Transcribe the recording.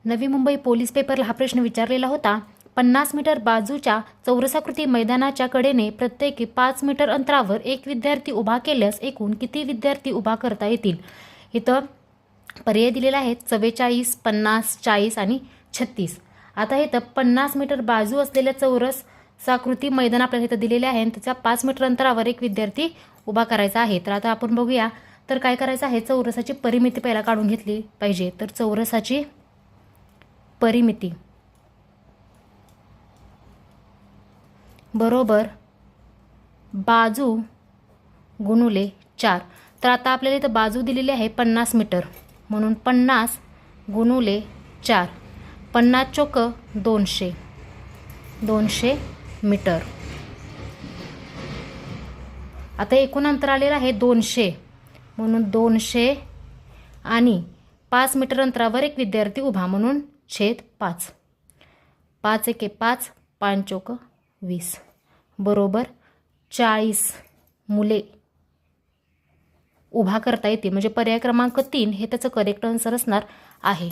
Navi Mumbai police पेपरला हा प्रश्न विचारलेला होता. 50 मीटर बाजूच्या चौरसाकृती मैदानाच्या कडेने प्रत्येकी 5 मीटर अंतरावर एक विद्यार्थी उभा केल्यास एकूण किती विद्यार्थी उभा करता येतील? इथं पर्याय दिलेला आहे 44, 50, 40 आणि 36. आता इथं 50 मीटर बाजू असलेल्या चौरसाकृती मैदान आपल्याला इथं दिलेले आहे आणि त्याच्या 5 मीटर अंतरावर एक विद्यार्थी उभा करायचा आहे. तर आता आपण बघूया. तर काय करायचं आहे, चौरसाची परिमिती पहिला काढून घेतली पाहिजे. तर चौरसाची परिमिती बरोबर बाजू गुणुले 4. तर आता आपल्याला इथं बाजू दिलेली आहे 50 मीटर, म्हणून 50 गुणुले 4. 50 चोक 200, 200 मीटर. आता एकूण अंतर आलेलं आहे 200, म्हणून 200 आणि 5 मीटर अंतरावर एक विद्यार्थी उभा, म्हणून छेद 5. 5 एके 5, 5 चोक 20 बरोबर 40 मुले उभा करता येते. म्हणजे पर्याय क्रमांक 3 हे त्याचं करेक्ट आन्सर असणार आहे.